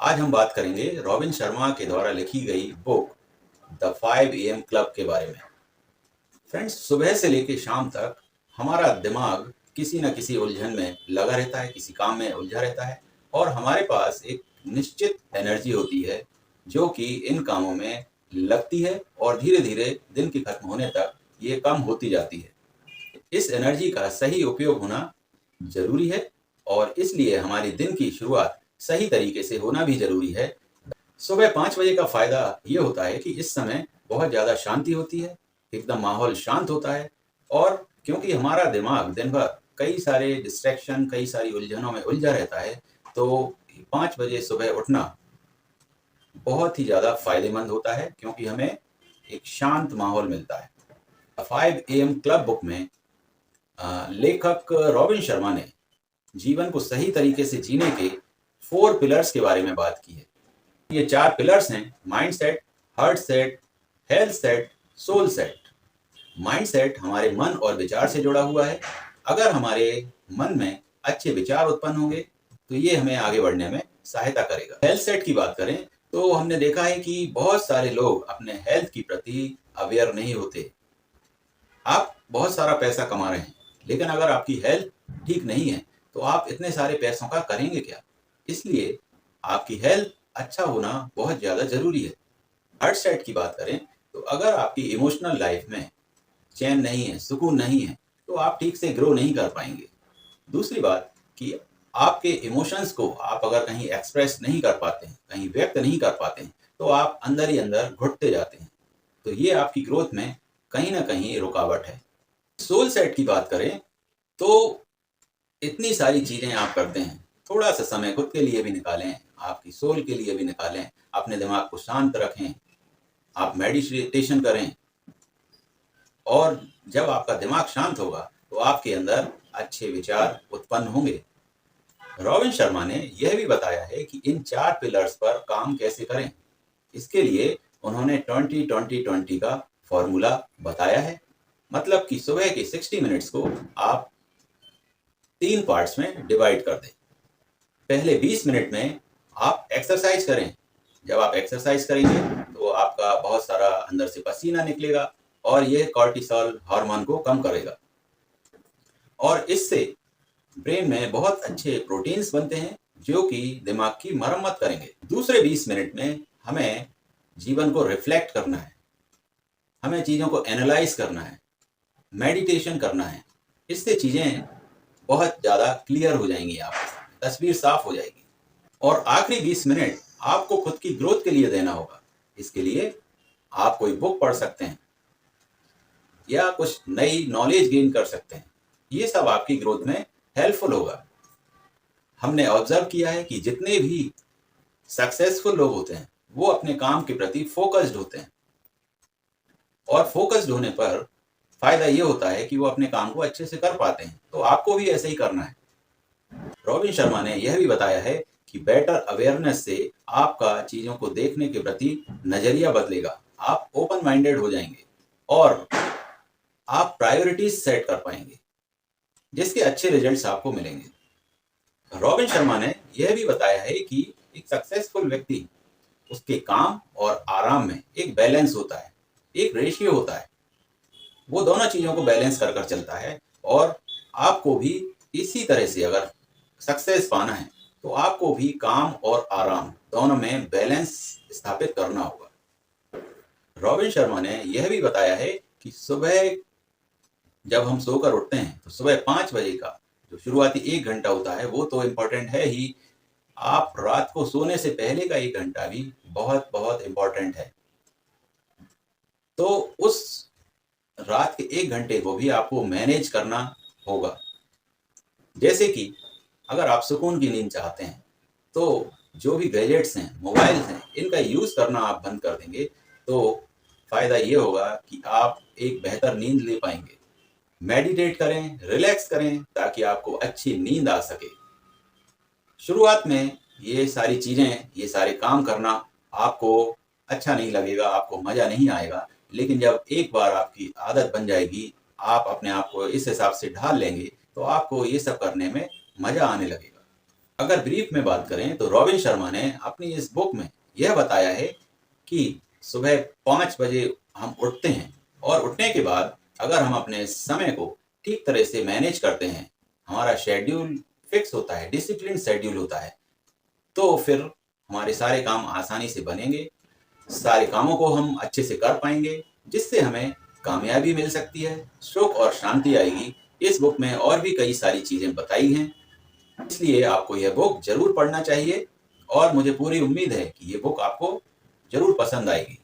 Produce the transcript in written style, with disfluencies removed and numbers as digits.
आज हम बात करेंगे रॉबिन शर्मा के द्वारा लिखी गई बुक द 5 AM क्लब के बारे में। फ्रेंड्स, सुबह से लेकर शाम तक हमारा दिमाग किसी न किसी उलझन में लगा रहता है, किसी काम में उलझा रहता है और हमारे पास एक निश्चित एनर्जी होती है जो कि इन कामों में लगती है और धीरे धीरे दिन के खत्म होने तक ये कम होती जाती है। इस एनर्जी का सही उपयोग होना जरूरी है और इसलिए हमारी दिन की शुरुआत सही तरीके से होना भी जरूरी है। सुबह 5 बजे का फायदा ये होता है कि इस समय बहुत ज़्यादा शांति होती है, एकदम माहौल शांत होता है और क्योंकि हमारा दिमाग दिन भर कई सारे डिस्ट्रैक्शन, कई सारी उलझनों में उलझा रहता है, तो 5 बजे सुबह उठना बहुत ही ज़्यादा फायदेमंद होता है क्योंकि हमें एक शांत माहौल मिलता है। 5 AM क्लब बुक में लेखक रॉबिन शर्मा ने जीवन को सही तरीके से जीने के 4 पिलर्स के बारे में बात की है। ये 4 पिलर्स हैं: mind set, heart set, health set, soul set. Mind set हमारे मन और विचार से जुड़ा हुआ है। अगर हमारे मन में अच्छे विचार उत्पन्न होंगे तो ये हमें आगे बढ़ने में सहायता करेगा। हेल्थ सेट की बात करें तो हमने देखा है कि बहुत सारे लोग अपने हेल्थ के प्रति अवेयर नहीं होते। आप बहुत सारा पैसा कमा रहे हैं लेकिन अगर आपकी हेल्थ ठीक नहीं है तो आप इतने सारे पैसों का करेंगे क्या? इसलिए आपकी हेल्थ अच्छा होना बहुत ज़्यादा ज़रूरी है। हार्ट सेट की बात करें तो अगर आपकी इमोशनल लाइफ में चैन नहीं है, सुकून नहीं है, तो आप ठीक से ग्रो नहीं कर पाएंगे। दूसरी बात कि आपके इमोशंस को आप अगर कहीं एक्सप्रेस नहीं कर पाते हैं, कहीं व्यक्त नहीं कर पाते हैं, तो आप अंदर ही अंदर घुटते जाते हैं। तो ये आपकी ग्रोथ में कहीं ना कहीं रुकावट है। सोल सेट की बात करें तो इतनी सारी चीज़ें आप करते हैं, थोड़ा सा समय खुद के लिए भी निकालें, आपकी सोल के लिए भी निकालें, अपने दिमाग को शांत रखें, आप मेडिटेशन करें और जब आपका दिमाग शांत होगा तो आपके अंदर अच्छे विचार उत्पन्न होंगे। रॉबिन शर्मा ने यह भी बताया है कि इन 4 पिलर्स पर काम कैसे करें। इसके लिए उन्होंने 20-20-20 का फॉर्मूला बताया है। मतलब कि सुबह के 60 मिनट्स को आप 3 पार्ट्स में डिवाइड कर दें। पहले 20 मिनट में आप एक्सरसाइज करें। जब आप एक्सरसाइज करेंगे तो आपका बहुत सारा अंदर से पसीना निकलेगा और यह कॉर्टिसोल हार्मोन को कम करेगा और इससे ब्रेन में बहुत अच्छे प्रोटीन्स बनते हैं जो कि दिमाग की मरम्मत करेंगे। दूसरे 20 मिनट में हमें जीवन को रिफ्लेक्ट करना है, हमें चीज़ों को एनालाइज करना है, मेडिटेशन करना है। इससे चीज़ें बहुत ज़्यादा क्लियर हो जाएंगी, आपके सामने तस्वीर साफ हो जाएगी। और आखिरी 20 मिनट आपको खुद की ग्रोथ के लिए देना होगा। इसके लिए आप कोई बुक पढ़ सकते हैं या कुछ नई नॉलेज गेन कर सकते हैं। ये सब आपकी ग्रोथ में हेल्पफुल होगा। हमने ऑब्जर्व किया है कि जितने भी सक्सेसफुल लोग होते हैं वो अपने काम के प्रति फोकस्ड होते हैं और फोकस्ड होने पर फायदा ये होता है कि वो अपने काम को अच्छे से कर पाते हैं। तो आपको भी ऐसे ही करना है। रॉबिन शर्मा ने यह भी बताया है कि बेटर अवेयरनेस से आपका चीज़ों को देखने के प्रति नज़रिया बदलेगा। आप ओपन माइंडेड हो जाएंगे और आप प्रायोरिटीज सेट कर पाएंगे जिसके अच्छे रिजल्ट्स आपको मिलेंगे। रॉबिन शर्मा ने यह भी बताया है कि एक सक्सेसफुल व्यक्ति, उसके काम और आराम में एक बैलेंस होता है, एक रेशियो होता है। वो दोनों चीज़ों को बैलेंस कर कर चलता है और आपको भी इसी तरह से अगर सक्सेस पाना है तो आपको भी काम और आराम दोनों में बैलेंस स्थापित करना होगा। रॉबिन शर्मा ने यह भी बताया है कि सुबह जब हम सोकर उठते हैं तो सुबह 5 बजे का जो शुरुआती 1 घंटा होता है वो तो इम्पोर्टेंट है ही। आप रात को सोने से पहले का 1 घंटा भी बहुत बहुत इम्पोर्टेंट है। तो उस रात के 1 घंटे को भी आपको मैनेज करना होगा। जैसे कि अगर आप सुकून की नींद चाहते हैं तो जो भी गैजेट्स हैं, मोबाइल्स हैं, इनका यूज़ करना आप बंद कर देंगे तो फ़ायदा ये होगा कि आप एक बेहतर नींद ले पाएंगे। मेडिटेट करें, रिलैक्स करें ताकि आपको अच्छी नींद आ सके। शुरुआत में ये सारी चीज़ें, ये सारे काम करना आपको अच्छा नहीं लगेगा, आपको मज़ा नहीं आएगा, लेकिन जब एक बार आपकी आदत बन जाएगी, आप अपने आप को इस हिसाब से ढाल लेंगे तो आपको ये सब करने में मज़ा आने लगेगा। अगर ब्रीफ में बात करें तो रॉबिन शर्मा ने अपनी इस बुक में यह बताया है कि सुबह 5 बजे हम उठते हैं और उठने के बाद अगर हम अपने समय को ठीक तरह से मैनेज करते हैं, हमारा शेड्यूल फिक्स होता है, डिसिप्लिन शेड्यूल होता है, तो फिर हमारे सारे काम आसानी से बनेंगे, सारे कामों को हम अच्छे से कर पाएंगे, जिससे हमें कामयाबी मिल सकती है, सुख और शांति आएगी। इस बुक में और भी कई सारी चीजें बताई हैं, इसलिए आपको यह बुक जरूर पढ़ना चाहिए और मुझे पूरी उम्मीद है कि ये बुक आपको जरूर पसंद आएगी।